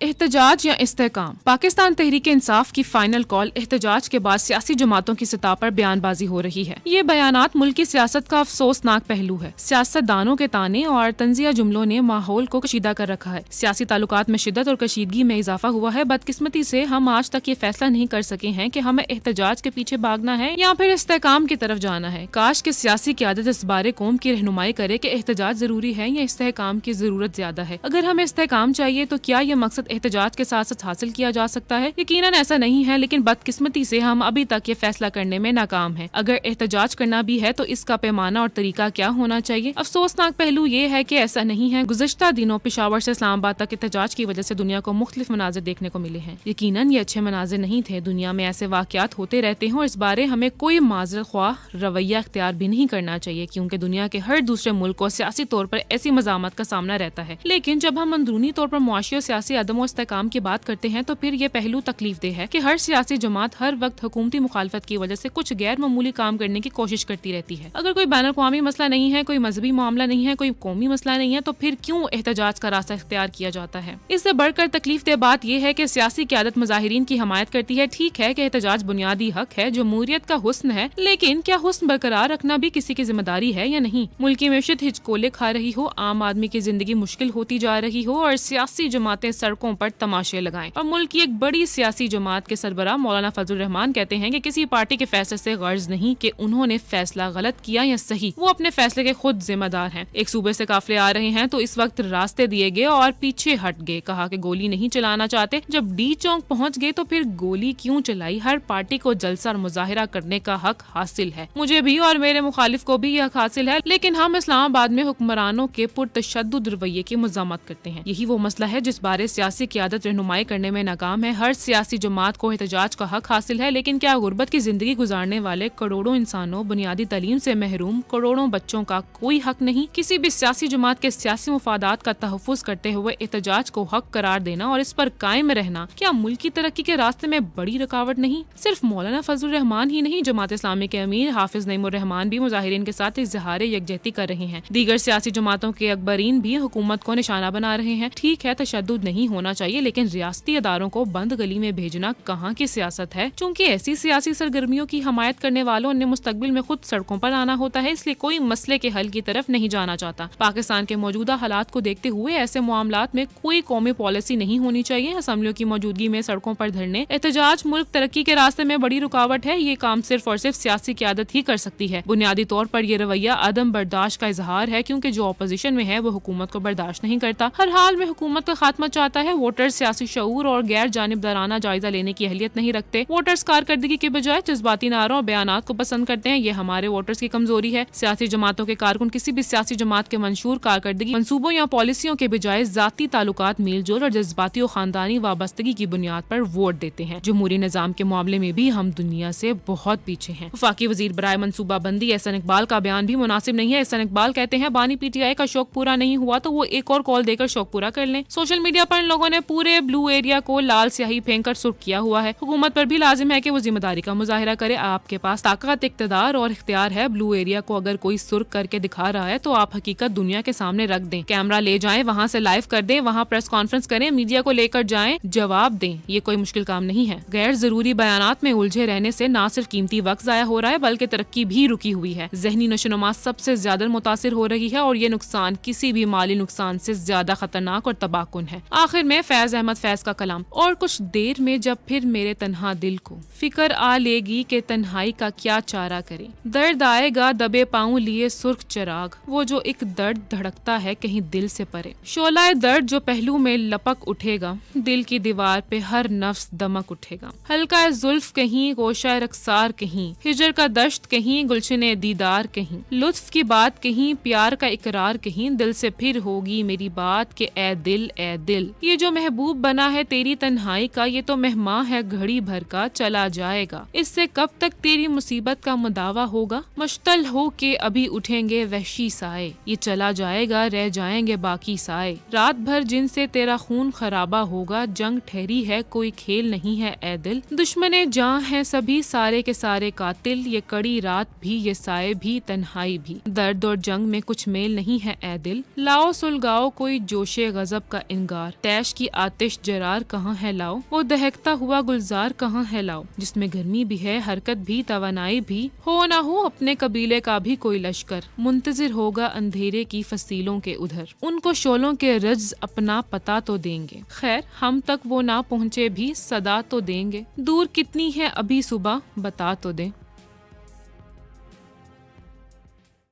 احتجاج یا استحکام۔ پاکستان تحریک انصاف کی فائنل کال احتجاج کے بعد سیاسی جماعتوں کی سطح پر بیان بازی ہو رہی ہے۔ یہ بیانات ملکی سیاست کا افسوسناک پہلو ہے۔ سیاست دانوں کے تانے اور طنزیہ جملوں نے ماحول کو کشیدہ کر رکھا ہے۔ سیاسی تعلقات میں شدت اور کشیدگی میں اضافہ ہوا ہے۔ بدقسمتی سے ہم آج تک یہ فیصلہ نہیں کر سکے ہیں کہ ہمیں احتجاج کے پیچھے بھاگنا ہے یا پھر استحکام کی طرف جانا ہے۔ کاش کہ سیاسی قیادت اس بارے قوم کی رہنمائی کرے کہ احتجاج ضروری ہے یا استحکام کی ضرورت زیادہ ہے۔ اگر ہمیں استحکام چاہیے تو کیا یہ مقصد احتجاج کے ساتھ ساتھ حاصل کیا جا سکتا ہے؟ یقیناً ایسا نہیں ہے، لیکن بدقسمتی سے ہم ابھی تک یہ فیصلہ کرنے میں ناکام ہیں۔ اگر احتجاج کرنا بھی ہے تو اس کا پیمانہ اور طریقہ کیا ہونا چاہیے؟ افسوسناک پہلو یہ ہے کہ ایسا نہیں ہے۔ گزشتہ دنوں پشاور سے اسلام آباد تک احتجاج کی وجہ سے دنیا کو مختلف مناظر دیکھنے کو ملے ہیں۔ یقیناً یہ اچھے مناظر نہیں تھے۔ دنیا میں ایسے واقعات ہوتے رہتے ہیں اور اس بارے ہمیں کوئی معذرت خواہ رویہ اختیار بھی نہیں کرنا چاہیے، کیونکہ دنیا کے ہر دوسرے ملک کو سیاسی طور پر ایسی مزاحمت کا سامنا رہتا ہے۔ لیکن جب ہم اندرونی طور پر معاشی اور سیاسی عدم و استحکام کی بات کرتے ہیں تو پھر یہ پہلو تکلیف دہ ہے کہ ہر سیاسی جماعت ہر وقت حکومتی مخالفت کی وجہ سے کچھ غیر معمولی کام کرنے کی کوشش کرتی رہتی ہے۔ اگر کوئی بین الاقوامی مسئلہ نہیں ہے، کوئی مذہبی معاملہ نہیں ہے، کوئی قومی مسئلہ نہیں ہے، تو پھر کیوں احتجاج کا راستہ اختیار کیا جاتا ہے؟ اس سے بڑھ کر تکلیف دہ بات یہ ہے کہ سیاسی قیادت مظاہرین کی حمایت کرتی ہے۔ ٹھیک ہے کہ احتجاج بنیادی حق ہے، جمہوریت کا حسن ہے، لیکن کیا حسن برقرار رکھنا بھی کسی کی ذمہ داری ہے یا نہیں؟ ملکی معیشت ہچکولے کھا رہی ہو، عام آدمی کی زندگی مشکل ہوتی جا رہی ہو اور سیاسی جماعتیں سڑکوں پر تماشے لگائیں، اور ملک کی ایک بڑی سیاسی جماعت کے سربراہ مولانا فضل الرحمان کہتے ہیں کہ کسی پارٹی کے فیصلے سے غرض نہیں کہ انہوں نے فیصلہ غلط کیا یا صحیح، وہ اپنے فیصلے کے خود ذمہ دار ہیں۔ ایک صوبے سے قافلے آ رہے ہیں تو اس وقت راستے دیے گئے اور پیچھے ہٹ گئے، کہا کہ گولی نہیں چلانا چاہتے، جب ڈی چوک پہنچ گئے تو پھر گولی کیوں چلائی؟ ہر پارٹی کو جلسہ اور مظاہرہ کرنے کا حق حاصل ہے، مجھے بھی اور میرے مخالف کو بھی یہ حق حاصل ہے، لیکن ہم اسلام آباد میں حکمرانوں کے پرتشدد رویے کی مذمت کرتے ہیں۔ یہی وہ مسئلہ ہے جس بارے سیاسی قیادت رہنمائی کرنے میں ناکام ہے۔ ہر سیاسی جماعت کو احتجاج کا حق حاصل ہے، لیکن کیا غربت کی زندگی گزارنے والے کروڑوں انسانوں، بنیادی تعلیم سے محروم کروڑوں بچوں کا کوئی حق نہیں؟ کسی بھی سیاسی جماعت کے سیاسی مفادات کا تحفظ کرتے ہوئے احتجاج کو حق قرار دینا اور اس پر قائم رہنا کیا ملکی ترقی کے راستے میں بڑی رکاوٹ نہیں؟ صرف مولانا فضل الرحمان ہی نہیں، جماعت اسلامی کے امیر حافظ نعیم الرحمان بھی مظاہرین کے ساتھ اظہار یکجہتی کر رہے ہیں۔ دیگر سیاسی جماعتوں کے اکبرین بھی حکومت کو نشانہ بنا رہے ہیں۔ ٹھیک ہے تشدد نہیں ہونا چاہیے، لیکن ریاستی اداروں کو بند گلی میں بھیجنا کہاں کی سیاست ہے؟ چونکہ ایسی سیاسی سرگرمیوں کی حمایت کرنے والوں نے مستقبل میں خود سڑکوں پر آنا ہوتا ہے، اس لیے کوئی مسئلے کے حل کی طرف نہیں جانا چاہتا۔ پاکستان کے موجودہ حالات کو دیکھتے ہوئے ایسے معاملات میں کوئی قومی پالیسی نہیں ہونی چاہیے۔ اسمبلیوں کی موجودگی میں سڑکوں پر دھرنے، احتجاج ملک ترقی کے راستے میں بڑی رکاوٹ ہے۔ یہ کام صرف اور صرف سیاسی قیادت ہی کر سکتی ہے۔ بنیادی طور پر یہ رویہ عدم برداشت کا اظہار ہے، کیونکہ جو اپوزیشن میں ہے وہ حکومت کو برداشت نہیں کرتا، ہر حال میں حکومت کا خاتمہ چاہتا ہے۔ ووٹر سیاسی شعور اور غیر جانبدارانہ جائزہ لینے کی اہلیت نہیں رکھتے۔ ووٹرز کارکردگی کے بجائے جذباتی نعروں اور بیانات کو پسند کرتے ہیں۔ یہ ہمارے ووٹرز کی کمزوری ہے۔ سیاسی جماعتوں کے کارکن کسی بھی سیاسی جماعت کے منشور کارکردگی منصوبوں یا پالیسیوں کے بجائے ذاتی تعلقات، میل جول اور جذباتی و خاندانی وابستگی کی بنیاد پر ووٹ دیتے ہیں۔ جمہوری نظام کے معاملے میں بھی ہم دنیا سے بہت پیچھے ہیں۔ وفاقی وزیر برائے منصوبہ بندی احسن اقبال کا بیان بھی مناسب نہیں ہے۔ احسن اقبال کہتے ہیں بانی پی ٹی آئی کا شوق پورا نہیں ہوا تو وہ ایک اور کال دے کر شوق پورا کر لیں۔ سوشل میڈیا پر ان لوگوں نے پورے بلو ایریا کو لال سیاہی پھینک کر سرخ کیا ہوا ہے۔ حکومت پر بھی لازم ہے کہ وہ ذمہ داری کا مظاہرہ کرے۔ آپ کے پاس طاقت، اقتدار اور اختیار ہے۔ بلو ایریا کو اگر کوئی سرخ کر کے دکھا رہا ہے تو آپ حقیقت دنیا کے سامنے رکھ دیں، کیمرہ لے جائیں، وہاں سے لائیو کر دیں، وہاں پریس کانفرنس کریں، میڈیا کو لے کر جائیں، جواب دیں۔ یہ کوئی مشکل کام نہیں ہے۔ غیر ضروری بیانات میں الجھے رہنے سے نہ صرف قیمتی وقت ضائع ہو رہا ہے بلکہ ترقی بھی رکی ہوئی ہے۔ ذہنی نشوونما سب سے زیادہ متاثر ہو رہی ہے اور یہ نقصان کسی بھی مالی نقصان سے زیادہ خطرناک اور تباہ کن ہے۔ آخر میں فیض احمد فیض کا کلام، اور کچھ دیر میں جب پھر میرے تنہا دل کو فکر آ لے گی کہ تنہائی کا کیا چارہ کرے، درد آئے گا دبے پاؤں لیے سرخ چراغ، وہ جو ایک درد دھڑکتا ہے کہیں دل سے پرے، شعلہ درد جو پہلو میں لپک اٹھے گا، دل کی دیوار پہ ہر نفس دمک اٹھے گا، ہلکا زلف کہیں، گوشہ رخسار کہیں، ہجر کا دشت کہیں، گلشن دیدار کہیں، لطف کی بات کہیں، پیار کا اقرار کہیں، دل سے پھر ہوگی میری بات کہ اے دل اے دل، یہ جو محبوب بنا ہے تیری تنہائی کا، یہ تو مہماں ہے گھڑی بھر کا چلا جائے گا، اس سے کب تک تیری مصیبت کا مداوا ہوگا، مشتل ہو کے ابھی اٹھیں گے وحشی سائے، یہ چلا جائے گا رہ جائیں گے باقی سائے، رات بھر جن سے تیرا خون خرابہ ہوگا، جنگ ٹھہری ہے کوئی کھیل نہیں ہے اے دل، دشمن جاں ہیں سبھی سارے کے سارے قاتل، یہ کڑی رات بھی یہ سائے بھی تنہائی بھی، درد اور جنگ میں کچھ میل نہیں ہے اے دل، لاؤ سلگاؤ کوئی جوش غضب کا انگار، طے تلاش کی آتش جرار کہاں ہے لاؤ، وہ دہکتا ہوا گلزار کہاں ہے لاؤ، جس میں گرمی بھی ہے، حرکت بھی، توانائی بھی، ہو نہ ہو اپنے قبیلے کا بھی کوئی لشکر، منتظر ہوگا اندھیرے کی فصیلوں کے ادھر، ان کو شعلوں کے رجز اپنا پتا تو دیں گے، خیر ہم تک وہ نہ پہنچے بھی صدا تو دیں گے، دور کتنی ہے ابھی صبح بتا تو دیں۔